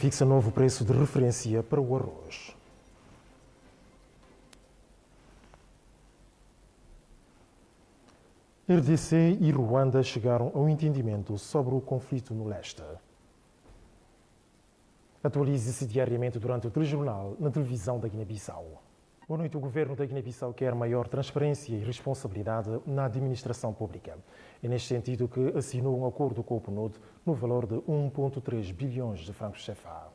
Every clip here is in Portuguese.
fixa novo preço de referência para o arroz. RDC e Ruanda chegaram a um entendimento sobre o conflito no leste. Atualize-se diariamente durante o telejornal na televisão da Guiné-Bissau. Boa noite. O governo da Guiné-Bissau quer maior transparência e responsabilidade na administração pública. É neste sentido que assinou um acordo com o PNUD no valor de 1,3 bilhões de francos CFA.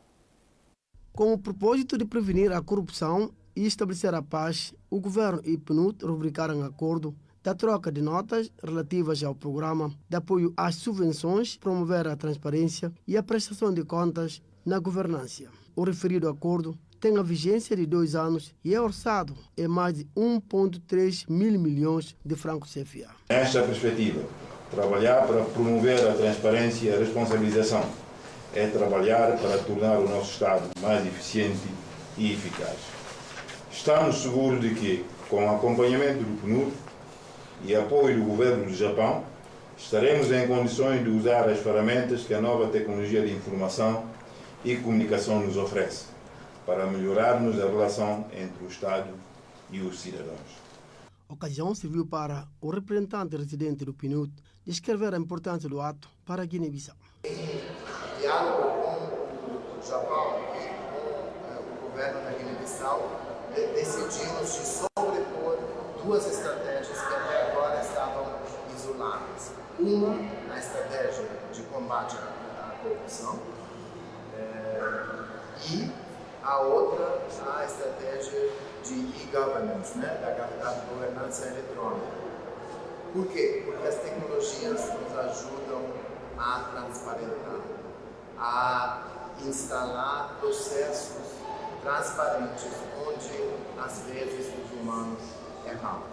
Com o propósito de prevenir a corrupção e estabelecer a paz, o governo e o PNUD rubricaram acordo da troca de notas relativas ao programa de apoio às subvenções, promover a transparência e a prestação de contas na governança. O referido acordo tem a vigência de 2 anos e é orçado em mais de 1,3 mil milhões de francos CFA. Nesta perspectiva, trabalhar para promover a transparência e a responsabilização é trabalhar para tornar o nosso Estado mais eficiente e eficaz. Estamos seguros de que, com o acompanhamento do PNUD e apoio do governo do Japão, estaremos em condições de usar as ferramentas que a nova tecnologia de informação e comunicação nos oferece, para melhorarmos a relação entre o Estado e os cidadãos. A ocasião serviu para o representante residente do PNUD descrever a importância do ato para a Guiné-Bissau. Em diálogo com o Japão e com o governo da Guiné-Bissau, decidimos de sobrepor 2 estratégias que até agora estavam isoladas. Uma, a estratégia de combate à corrupção, e a outra, a estratégia de e-governance, da governança eletrônica. Por quê? Porque as tecnologias nos ajudam a transparentar, a instalar processos transparentes onde, às vezes, os humanos erramos.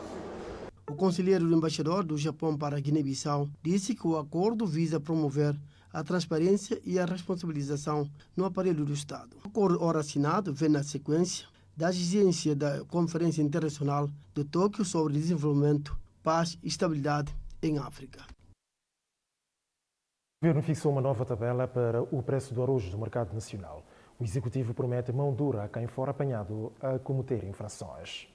O conselheiro do embaixador do Japão para a Guiné-Bissau disse que o acordo visa promover a transparência e a responsabilização no aparelho do Estado. O acordo ora assinado vem na sequência da exigência da Conferência Internacional de Tóquio sobre Desenvolvimento, Paz e Estabilidade em África. O governo fixou uma nova tabela para o preço do arroz do mercado nacional. O executivo promete mão dura a quem for apanhado a cometer infrações.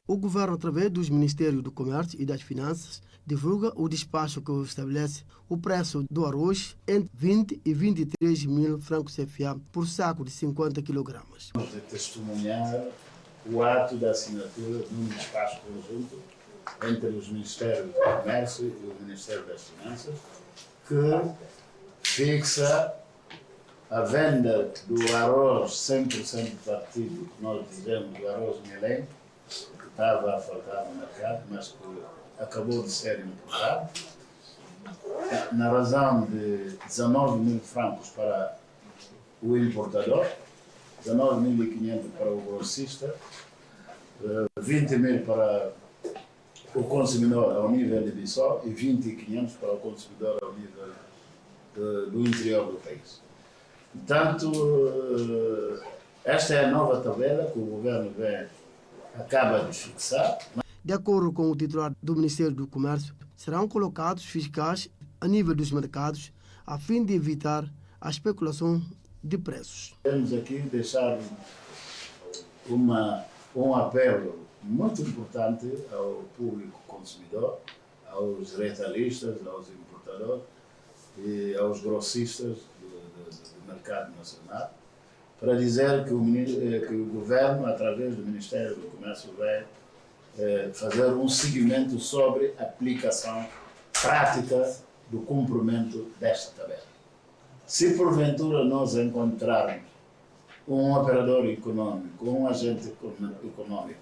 O governo, através dos Ministérios do Comércio e das Finanças, divulga o despacho que estabelece o preço do arroz entre 20 e 23 mil francos CFA por saco de 50 kg. Vamos testemunhar o ato da assinatura de um despacho conjunto entre os Ministérios do Comércio e o Ministério das Finanças, que fixa a venda do arroz 100% partido, que nós dizemos o arroz Milém, que estava a faltar no mercado, mas que acabou de ser importado, na razão de 19 mil francos para o importador, 19.500 para o grossista, 20 mil para o consumidor ao nível de Bissau e 20.500 para o consumidor ao nível do interior do país. Portanto, esta é a nova tabela que o governo acaba de fixar. De acordo com o titular do Ministério do Comércio, serão colocados fiscais a nível dos mercados a fim de evitar a especulação de preços. Queremos aqui deixar um apelo muito importante ao público consumidor, aos retalhistas, aos importadores e aos grossistas do mercado nacional, para dizer que o governo, através do Ministério do Comércio, vai fazer um seguimento sobre a aplicação prática do cumprimento desta tabela. Se porventura nós encontrarmos um operador econômico, um agente econômico,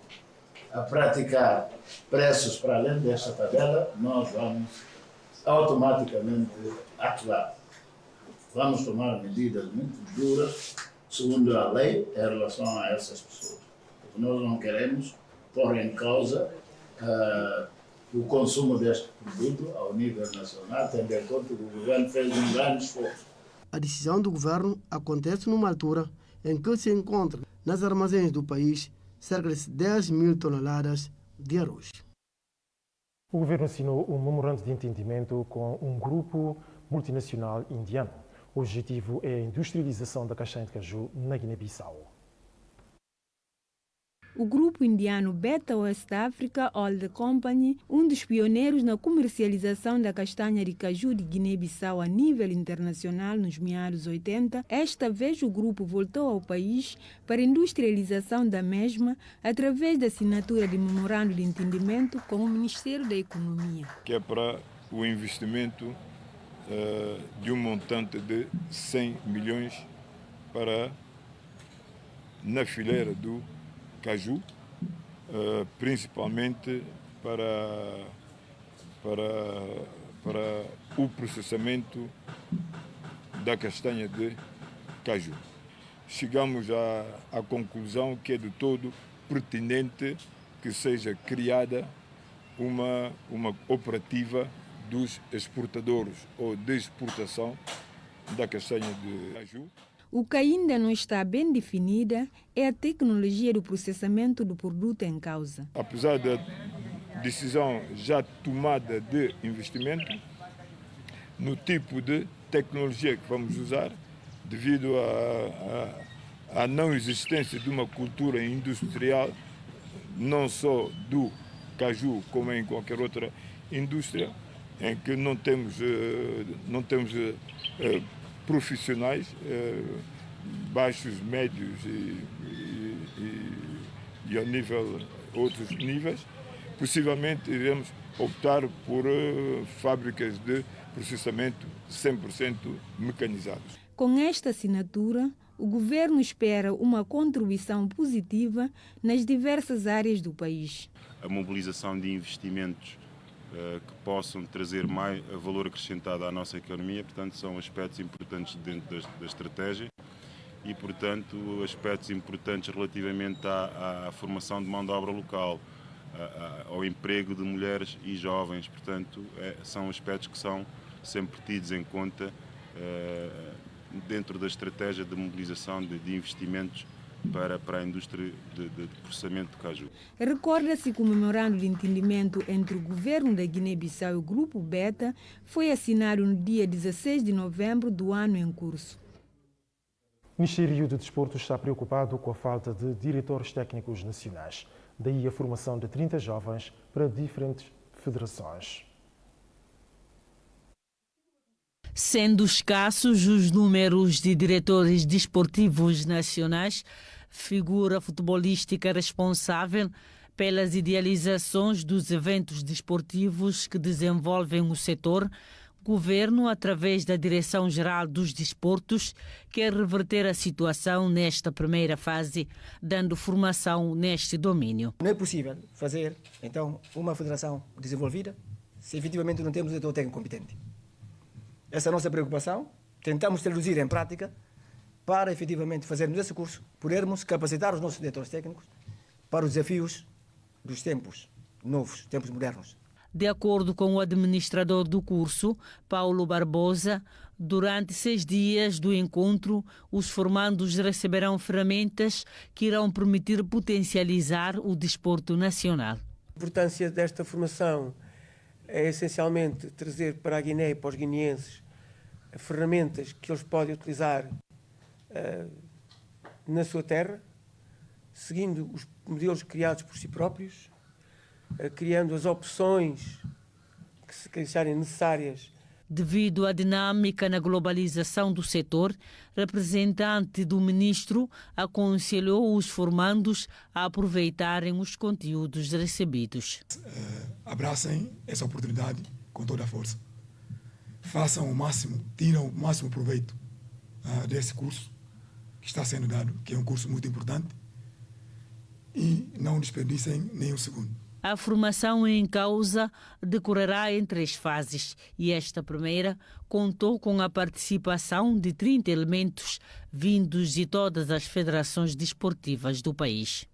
a praticar preços para além desta tabela, nós vamos automaticamente atuar. Vamos tomar medidas muito duras, segundo a lei, em relação a essas pessoas. Porque nós não queremos pôr em causa o consumo deste produto ao nível nacional, tendo em conta que o governo fez um grande esforço. A decisão do governo acontece numa altura em que se encontra nas armazéns do país cerca de 10 mil toneladas de arroz. O governo assinou um memorando de entendimento com um grupo multinacional indiano. O objetivo é a industrialização da castanha de caju na Guiné-Bissau. O grupo indiano Beta West Africa Oil Company, um dos pioneiros na comercialização da castanha de caju de Guiné-Bissau a nível internacional nos meados 80, esta vez o grupo voltou ao país para a industrialização da mesma através da assinatura de memorando de entendimento com o Ministério da Economia. Que é para o investimento de um montante de 100 milhões na fileira do caju, principalmente para o processamento da castanha de caju. Chegamos à conclusão que é de todo pertinente que seja criada uma operativa dos exportadores ou de exportação da castanha de caju. O que ainda não está bem definida é a tecnologia do processamento do produto em causa. Apesar da decisão já tomada de investimento, no tipo de tecnologia que vamos usar, devido à não existência de uma cultura industrial, não só do caju, como em qualquer outra indústria, em que não temos profissionais baixos, médios e ao nível outros níveis, possivelmente iremos optar por fábricas de processamento 100% mecanizados. Com esta assinatura, o governo espera uma contribuição positiva nas diversas áreas do país. A mobilização de investimentos que possam trazer mais valor acrescentado à nossa economia, portanto, são aspectos importantes dentro da estratégia e, portanto, aspectos importantes relativamente à formação de mão de obra local, ao emprego de mulheres e jovens, portanto, são aspectos que são sempre tidos em conta dentro da estratégia de mobilização de investimentos para a indústria de processamento de caju. Recorda-se que o memorando de entendimento entre o governo da Guiné-Bissau e o grupo Beta foi assinado no dia 16 de novembro do ano em curso. O Ministério do Desporto está preocupado com a falta de diretores técnicos nacionais, daí a formação de 30 jovens para diferentes federações. Sendo escassos os números de diretores desportivos nacionais, figura futebolística responsável pelas idealizações dos eventos desportivos que desenvolvem o setor, o governo, através da Direção-Geral dos Desportos, quer reverter a situação nesta primeira fase, dando formação neste domínio. Não é possível fazer, então, uma federação desenvolvida se efetivamente não temos um diretor técnico competente. Essa é a nossa preocupação. Tentamos traduzir em prática para efetivamente fazermos esse curso, podermos capacitar os nossos diretores técnicos para os desafios dos tempos novos, tempos modernos. De acordo com o administrador do curso, Paulo Barbosa, durante 6 dias do encontro, os formandos receberão ferramentas que irão permitir potencializar o desporto nacional. A importância desta formação é essencialmente trazer para a Guiné e para os guineenses ferramentas que eles podem utilizar na sua terra, seguindo os modelos criados por si próprios, criando as opções que se acharem necessárias. Devido à dinâmica na globalização do setor, representante do ministro aconselhou os formandos a aproveitarem os conteúdos recebidos. Abracem essa oportunidade com toda a força. Façam o máximo, tiram o máximo proveito desse curso que está sendo dado, que é um curso muito importante, e não desperdicem nem um segundo. A formação em causa decorrerá em 3 fases e esta primeira contou com a participação de 30 elementos vindos de todas as federações desportivas do país.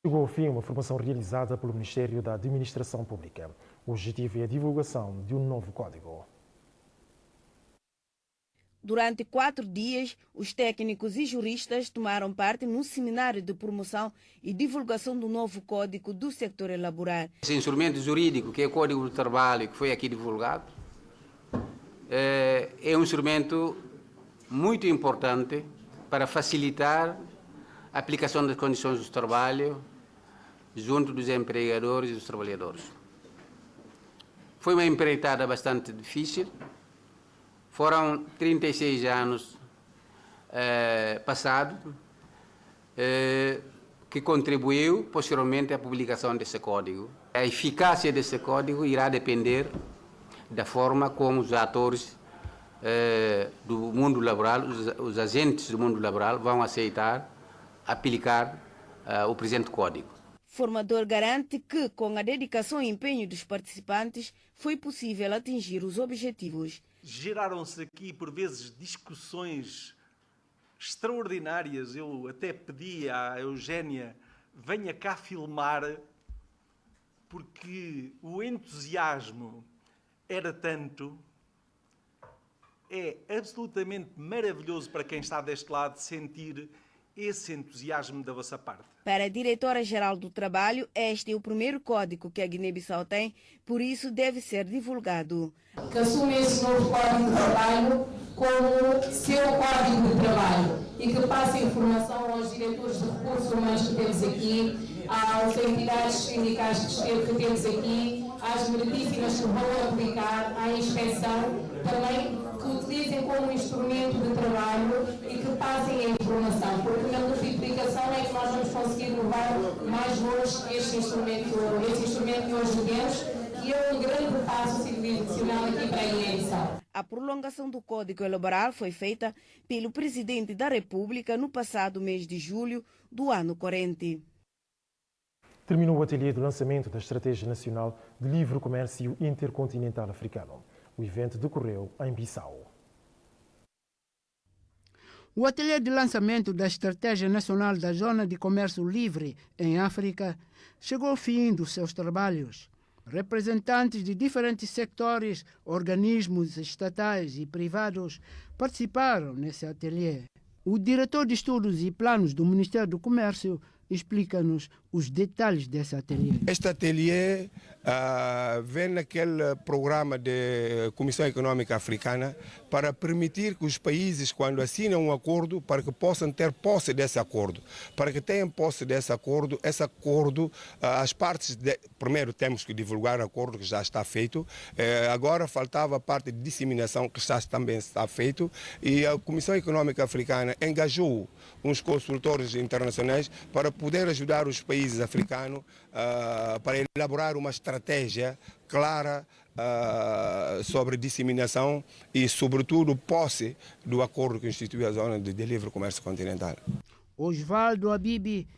Chegou ao fim uma formação realizada pelo Ministério da Administração Pública. O objetivo é a divulgação de um novo código. Durante 4 dias, os técnicos e juristas tomaram parte num seminário de promoção e divulgação do novo Código do Setor Laboral. Esse instrumento jurídico, que é o Código do Trabalho, que foi aqui divulgado, é um instrumento muito importante para facilitar a aplicação das condições de trabalho junto dos empregadores e dos trabalhadores. Foi uma empreitada bastante difícil. Foram 36 anos passados que contribuiu posteriormente à publicação desse código. A eficácia desse código irá depender da forma como os atores do mundo laboral, os agentes do mundo laboral vão aceitar aplicar o presente código. Formador garante que, com a dedicação e empenho dos participantes, foi possível atingir os objetivos. Geraram-se aqui, por vezes, discussões extraordinárias. Eu até pedi à Eugénia, venha cá filmar, porque o entusiasmo era tanto. É absolutamente maravilhoso para quem está deste lado sentir esse entusiasmo da vossa parte. Para a Diretora-Geral do Trabalho, este é o primeiro código que a Guiné-Bissau tem, por isso deve ser divulgado. Que assume esse novo Código de Trabalho como seu Código de Trabalho e que passe informação aos diretores de recursos humanos que temos aqui, às entidades sindicais que temos aqui, às medicinas que vão aplicar, à inspeção, também que utilizem como instrumento de trabalho e que passem a informação, porque na multiplicação é que nós vamos conseguir levar mais longe este instrumento que hoje temos, que é um grande passo civilizacional aqui para a Guiné-Bissau. A prolongação do Código Eleitoral foi feita pelo Presidente da República no passado mês de julho do ano corrente. Terminou o ateliê do lançamento da Estratégia Nacional de Livre Comércio Intercontinental Africano. O evento decorreu em Bissau. O ateliê de lançamento da Estratégia Nacional da Zona de Comércio Livre em África chegou ao fim dos seus trabalhos. Representantes de diferentes sectores, organismos estatais e privados participaram nesse ateliê. O diretor de Estudos e Planos do Ministério do Comércio explica-nos os detalhes desse ateliê. Este ateliê vem naquele programa da Comissão Econômica Africana para permitir que os países, quando assinam um acordo, para que possam ter posse desse acordo. Para que tenham posse desse acordo, as partes, primeiro temos que divulgar o acordo que já está feito, agora faltava a parte de disseminação que já também está feito, e a Comissão Econômica Africana engajou uns consultores internacionais para poder ajudar os países africanos para elaborar uma estratégia clara sobre disseminação e, sobretudo, posse do acordo que institui a Zona de Livre Comércio Continental. Osvaldo Abibi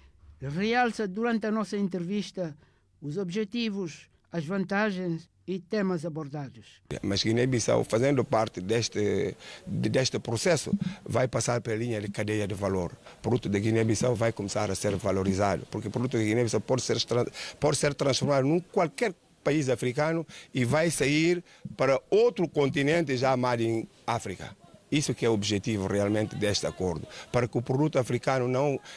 realça durante a nossa entrevista os objetivos, as vantagens e temas abordados. Mas Guiné-Bissau, fazendo parte deste processo, vai passar pela linha de cadeia de valor. O produto da Guiné-Bissau vai começar a ser valorizado, porque o produto da Guiné-Bissau pode ser transformado em qualquer país africano e vai sair para outro continente já amado em África. Isso que é o objetivo realmente deste acordo, para que o produto africano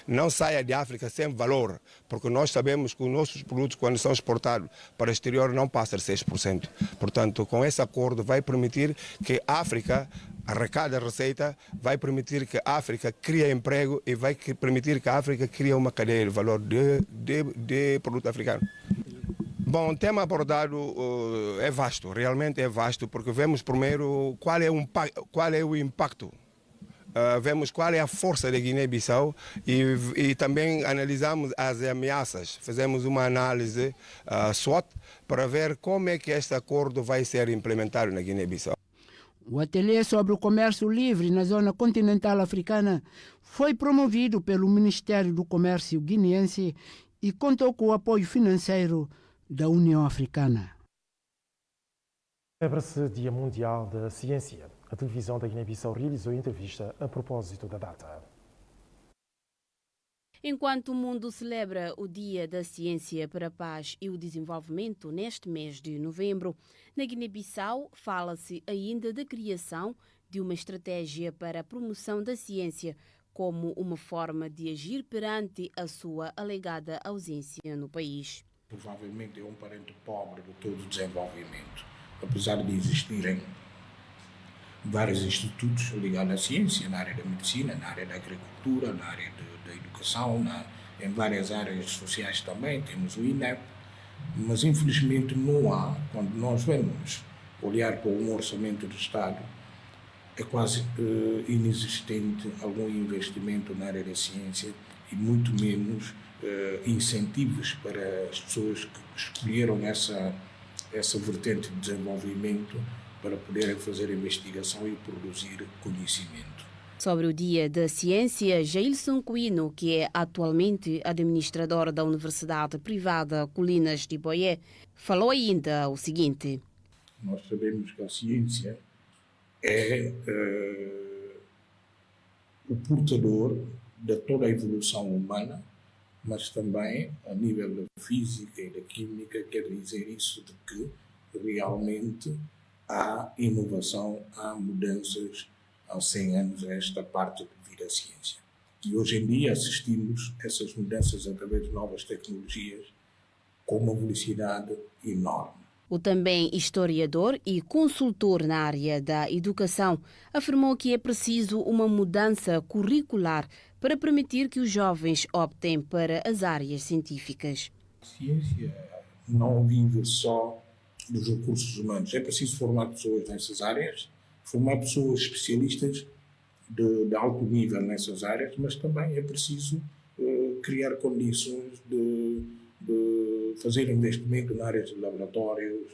não saia de África sem valor, porque nós sabemos que os nossos produtos, quando são exportados para o exterior, não passam de 6%. Portanto, com esse acordo vai permitir que a África arrecada receita, vai permitir que a África crie emprego e vai permitir que a África crie uma cadeia de valor de produto africano. Bom, o tema abordado é vasto, realmente é vasto, porque vemos primeiro qual é o impacto, vemos qual é a força da Guiné-Bissau e também analisamos as ameaças, fizemos uma análise SWOT para ver como é que este acordo vai ser implementado na Guiné-Bissau. O ateliê sobre o comércio livre na zona continental africana foi promovido pelo Ministério do Comércio guineense e contou com o apoio financeiro da União Africana. Celebra-se Dia Mundial da Ciência. A televisão da Guiné-Bissau realizou entrevista a propósito da data. Enquanto o mundo celebra o Dia da Ciência para a Paz e o Desenvolvimento neste mês de novembro, na Guiné-Bissau fala-se ainda da criação de uma estratégia para a promoção da ciência como uma forma de agir perante a sua alegada ausência no país. Provavelmente é um parente pobre de todo o desenvolvimento, apesar de existirem vários institutos ligados à ciência, na área da medicina, na área da agricultura, na área da educação, em várias áreas sociais também, temos o INEP, mas infelizmente não há, quando nós vamos olhar para um orçamento do Estado, é quase inexistente algum investimento na área da ciência e muito menos incentivos para as pessoas que escolheram essa vertente de desenvolvimento para poderem fazer investigação e produzir conhecimento. Sobre o Dia da Ciência, Jailson Quino, que é atualmente administrador da Universidade Privada Colinas de Boé, falou ainda o seguinte: nós sabemos que a ciência é o portador de toda a evolução humana, mas também a nível da física e da química, quer dizer isso de que realmente há inovação, há mudanças há 100 anos a esta parte devido à ciência. E hoje em dia assistimos a essas mudanças através de novas tecnologias com uma velocidade enorme. O também historiador e consultor na área da educação afirmou que é preciso uma mudança curricular para permitir que os jovens optem para as áreas científicas. A ciência não vive só dos recursos humanos. É preciso formar pessoas nessas áreas, formar pessoas especialistas de alto nível nessas áreas, mas também é preciso criar condições de fazer investimento na área de laboratórios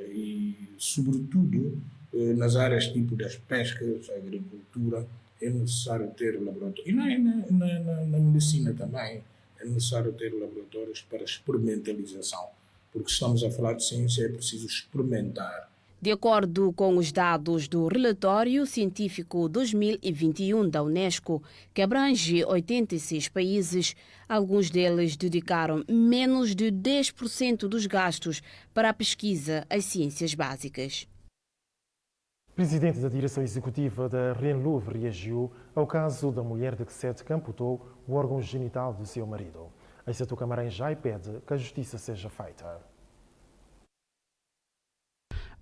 e, sobretudo, nas áreas tipo das pescas, a agricultura, é necessário ter laboratórios. E na medicina também é necessário ter laboratórios para experimentalização, porque estamos a falar de ciência, é preciso experimentar. De acordo com os dados do Relatório Científico 2021 da Unesco, que abrange 86 países, alguns deles dedicaram menos de 10% dos gastos para a pesquisa às ciências básicas. O presidente da direção executiva da Renlov reagiu ao caso da mulher de que Sete amputou o órgão genital do seu marido. A Setu Camarães já pede que a justiça seja feita.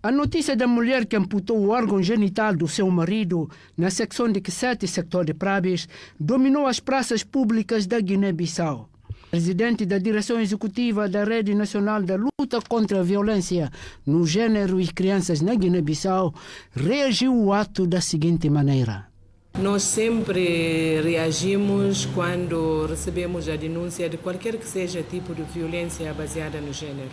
A notícia da mulher que amputou o órgão genital do seu marido na secção de Ksete, sector de Prabis, dominou as praças públicas da Guiné-Bissau. O presidente da direção executiva da Rede Nacional da Luta contra a Violência no Gênero e Crianças na Guiné-Bissau reagiu ao ato da seguinte maneira: nós sempre reagimos quando recebemos a denúncia de qualquer que seja tipo de violência baseada no gênero.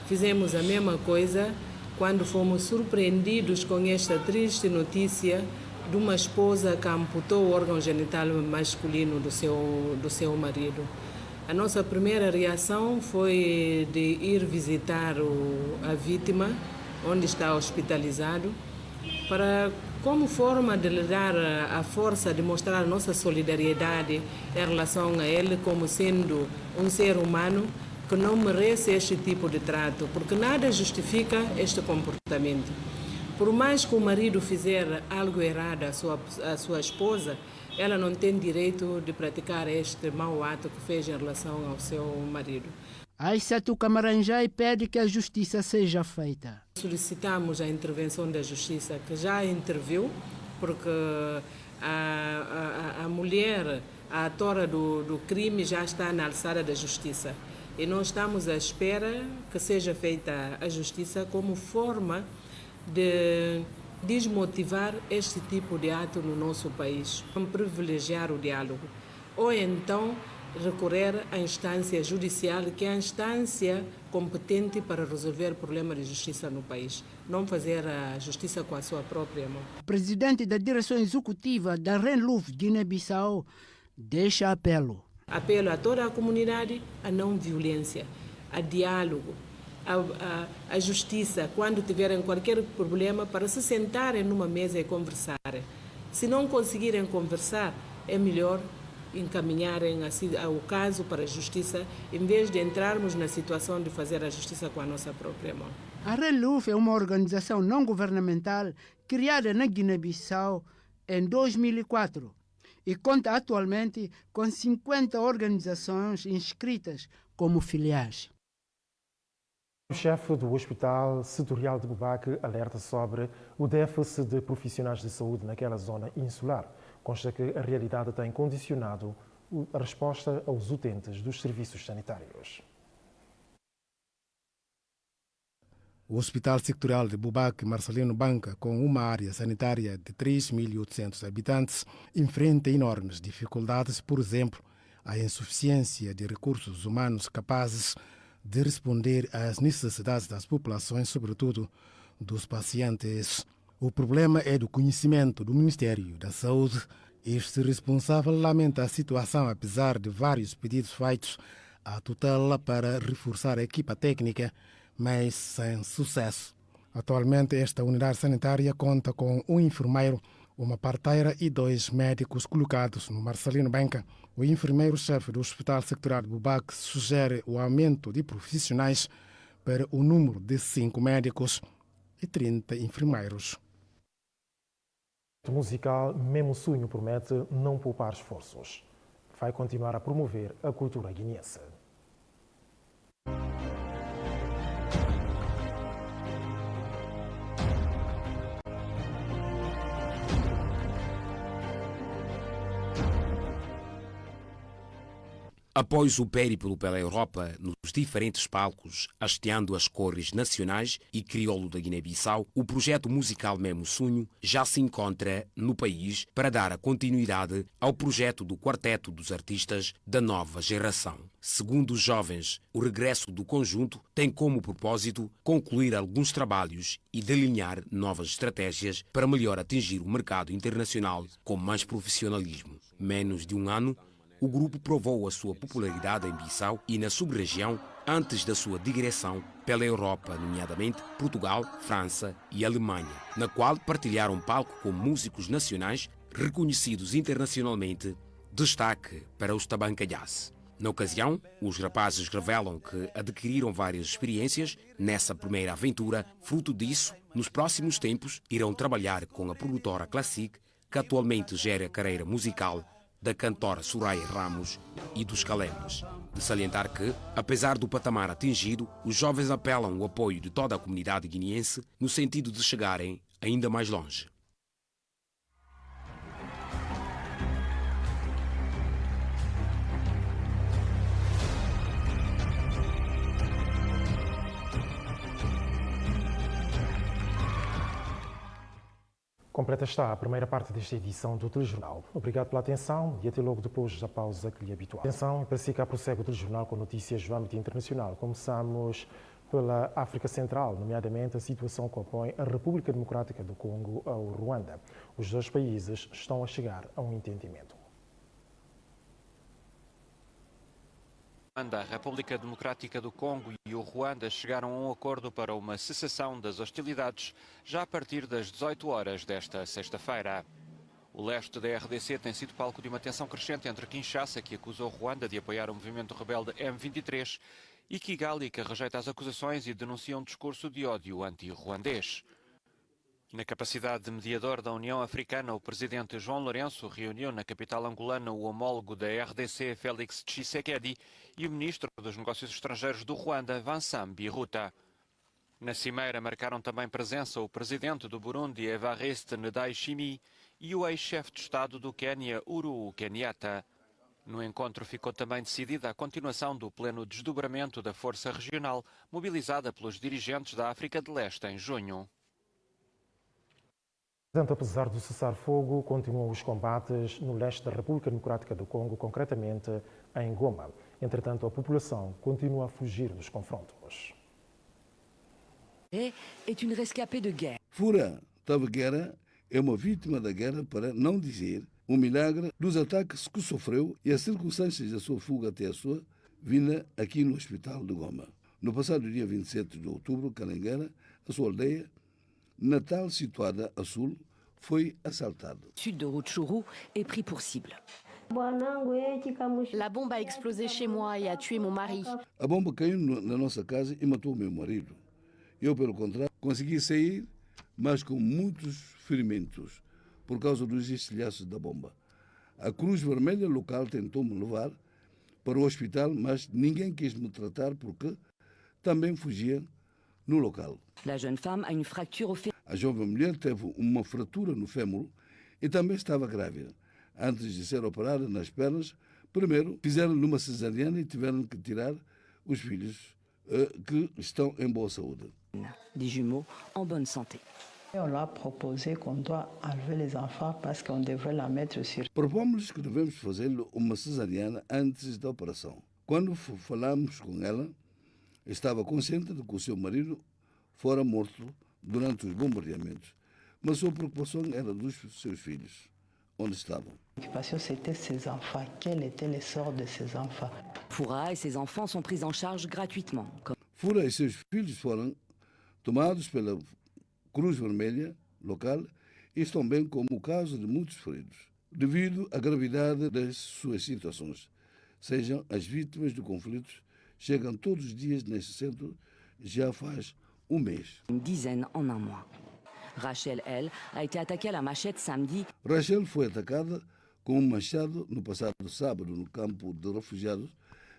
Fizemos a mesma coisa quando fomos surpreendidos com esta triste notícia de uma esposa que amputou o órgão genital masculino do seu marido. A nossa primeira reação foi de ir visitar a vítima, onde está hospitalizado, para, como forma de lhe dar a força de mostrar a nossa solidariedade em relação a ele como sendo um ser humano que não merece este tipo de trato, porque nada justifica este comportamento. Por mais que o marido fizer algo errado à sua esposa, ela não tem direito de praticar este mau ato que fez em relação ao seu marido. A Setu Camaranjai pede que a justiça seja feita. Solicitamos a intervenção da justiça, que já interviu, porque a mulher, a autora do crime, já está na alçada da justiça. E nós estamos à espera que seja feita a justiça como forma de desmotivar este tipo de ato no nosso país. Vamos privilegiar o diálogo. Ou então recorrer à instância judicial, que é a instância competente para resolver problemas de justiça no país. Não fazer a justiça com a sua própria mão. O presidente da direção executiva da Renlov Guiné-Bissau deixa apelo. Apelo a toda a comunidade à não violência, a diálogo, a justiça, quando tiverem qualquer problema, para se sentarem numa mesa e conversarem. Se não conseguirem conversar, é melhor encaminharem o caso para a justiça, em vez de entrarmos na situação de fazer a justiça com a nossa própria mão. A Renlov é uma organização não governamental criada na Guiné-Bissau em 2004. E conta atualmente com 50 organizações inscritas como filiais. O chefe do Hospital Setorial de Bubaque alerta sobre o déficit de profissionais de saúde naquela zona insular. Consta que a realidade tem condicionado a resposta aos utentes dos serviços sanitários. O Hospital Sectorial de Bubaque Marcelino Banca, com uma área sanitária de 3.800 habitantes, enfrenta enormes dificuldades, por exemplo, a insuficiência de recursos humanos capazes de responder às necessidades das populações, sobretudo dos pacientes. O problema é do conhecimento do Ministério da Saúde. Este responsável lamenta a situação, apesar de vários pedidos feitos à tutela para reforçar a equipa técnica, mas sem sucesso. Atualmente, esta unidade sanitária conta com um enfermeiro, uma parteira e 2 médicos colocados no Marcelino Banca. O enfermeiro-chefe do Hospital Sectorial de Bubaque sugere o aumento de profissionais para o número de 5 médicos e 30 enfermeiros. O musical Mesmo Sonho promete não poupar esforços. Vai continuar a promover a cultura guineense. Após o périplo pela Europa, nos diferentes palcos, hasteando as cores nacionais e crioulo da Guiné-Bissau, o projeto musical Mesmo Sonho já se encontra no país para dar a continuidade ao projeto do Quarteto dos Artistas da Nova Geração. Segundo os jovens, o regresso do conjunto tem como propósito concluir alguns trabalhos e delinear novas estratégias para melhor atingir o mercado internacional com mais profissionalismo. Menos de um ano, o grupo provou a sua popularidade em Bissau e na sub-região antes da sua digressão pela Europa, nomeadamente Portugal, França e Alemanha, na qual partilharam palco com músicos nacionais reconhecidos internacionalmente, destaque para os Tabancalhasse. Na ocasião, os rapazes revelam que adquiriram várias experiências nessa primeira aventura. Fruto disso, nos próximos tempos, irão trabalhar com a produtora Classic, que atualmente gera a carreira musical da cantora Soraya Ramos e dos Calemas. De salientar que, apesar do patamar atingido, os jovens apelam o apoio de toda a comunidade guineense no sentido de chegarem ainda mais longe. Completa está a primeira parte desta edição do Telejornal. Obrigado pela atenção e até logo depois da pausa que lhe habitual. Atenção, para si cá prossegue o Telejornal com notícias do âmbito internacional. Começamos pela África Central, nomeadamente a situação que opõe a República Democrática do Congo ao Ruanda. Os dois países estão a chegar a um entendimento. A República Democrática do Congo e o Ruanda chegaram a um acordo para uma cessação das hostilidades já a partir das 18 horas desta sexta-feira. O leste da RDC tem sido palco de uma tensão crescente entre Kinshasa, que acusa o Ruanda de apoiar o movimento rebelde M23, e Kigali, que rejeita as acusações e denuncia um discurso de ódio anti-ruandês. Na capacidade de mediador da União Africana, o presidente João Lourenço reuniu na capital angolana o homólogo da RDC, Félix Tshisekedi, e o ministro dos Negócios Estrangeiros do Ruanda, Vincent Biruta. Na cimeira marcaram também presença o presidente do Burundi, Evariste Ndayishimiye, e o ex-chefe de Estado do Quênia, Uhuru Kenyatta. No encontro ficou também decidida a continuação do pleno desdobramento da Força Regional, mobilizada pelos dirigentes da África de Leste em junho. Portanto, apesar do cessar-fogo, continuam os combates no leste da República Democrática do Congo, concretamente em Goma. Entretanto, a população continua a fugir dos confrontos. É uma rescapée de guerra. Fura Taveguera é uma vítima da guerra, para não dizer um milagre dos ataques que sofreu e as circunstâncias da sua fuga até a sua vinda aqui no Hospital de Goma. No passado dia 27 de outubro, Calenguera, a sua aldeia natal, situada a sul, foi assaltada. Sud de Rutshuru est pris pour cible. La bombe a explosé chez moi et a tué mon mari. A bomba caiu na nossa casa e matou meu marido. Eu, pelo contrário, consegui sair, mas com muitos ferimentos, por causa dos estilhaços da bomba. A Cruz Vermelha local tentou me levar para o hospital, mas ninguém quis me tratar porque também fugia no local. La jeune femme a une fracture au fémur. A jovem mulher teve uma fratura no fêmur e também estava grávida. Antes de ser operada nas pernas, primeiro fizeram numa cesariana e tiveram que tirar os filhos que estão em boa saúde. Des jumeaux en bonne santé. On l'a proposé qu'on doit enlever les enfants parce qu'on devrait la mettre sur... Propomos-lhes que devemos fazer uma cesariana antes da operação. Quando falamos com ela, estava consciente de que o seu marido fora morto durante os bombardeamentos, mas sua preocupação era dos seus filhos, onde estavam. La préoccupation, c'était ses enfants. Quel était le sort de ses enfants? Fura et ses enfants sont pris en charge gratuitement. Fura e seus filhos foram tomados pela Cruz Vermelha local e estão bem como o caso de muitos feridos, devido à gravidade das suas situações. Sejam as vítimas de conflitos, chegam todos os dias neste centro, já faz um mês. Une dizaine en un mois. Rachel, elle, a été attaquée à la machette samedi. Rachel foi atacada com um machado no passado sábado no campo de refugiados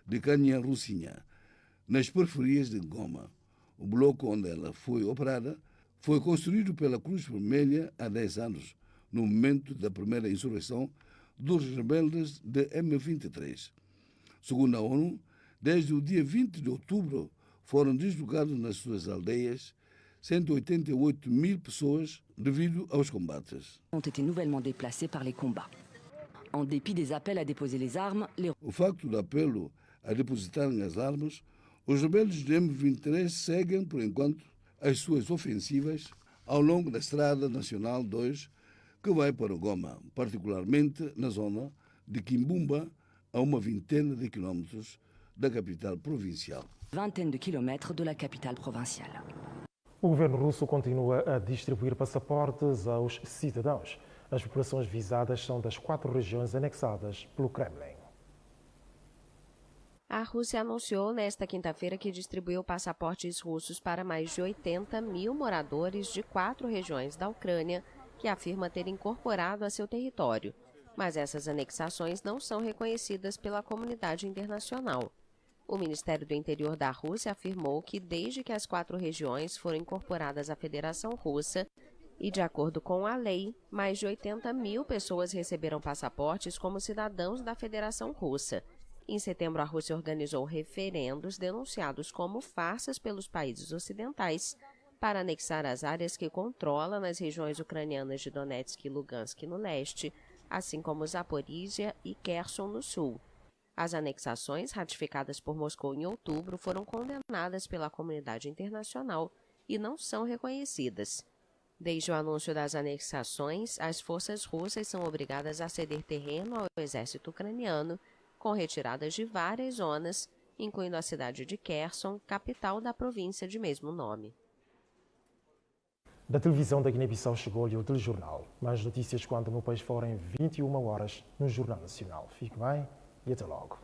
de Canha-Rucinha, nas periferias de Goma. O bloco onde ela foi operada foi construído pela Cruz Vermelha há 10 anos, no momento da primeira insurreição dos rebeldes de M23. Segundo a ONU, desde o dia 20 de outubro foram deslocados nas suas aldeias 188.000 pessoas devido aos combates. Ont été nouvellement déplacés par les combats. En dépit des appels à déposer les armes, O facto do apelo a depositarem as armas, os rebeldes do M23 seguem, por enquanto, as suas ofensivas ao longo da Estrada Nacional 2, que vai para o Goma, particularmente na zona de Quimbumba, a uma vintena de quilómetros da capital provincial. vingtaine de kilomètres de la capitale provinciale. O governo russo continua a distribuir passaportes aos cidadãos. As populações visadas são das 4 regiões anexadas pelo Kremlin. A Rússia anunciou nesta quinta-feira que distribuiu passaportes russos para mais de 80.000 moradores de 4 regiões da Ucrânia que afirma ter incorporado a seu território. Mas essas anexações não são reconhecidas pela comunidade internacional. O Ministério do Interior da Rússia afirmou que desde que as 4 regiões foram incorporadas à Federação Russa e de acordo com a lei, mais de 80.000 pessoas receberam passaportes como cidadãos da Federação Russa. Em setembro, a Rússia organizou referendos denunciados como farsas pelos países ocidentais para anexar as áreas que controla nas regiões ucranianas de Donetsk e Lugansk no leste, assim como Zaporísia e Kherson no sul. As anexações, ratificadas por Moscou em outubro, foram condenadas pela comunidade internacional e não são reconhecidas. Desde o anúncio das anexações, as forças russas são obrigadas a ceder terreno ao exército ucraniano, com retiradas de várias zonas, incluindo a cidade de Kherson, capital da província de mesmo nome. Da televisão da Guiné-Bissau chegou-lhe o telejornal. Mais notícias quando o meu país forem 21 horas no Jornal Nacional. Fique bem e até logo.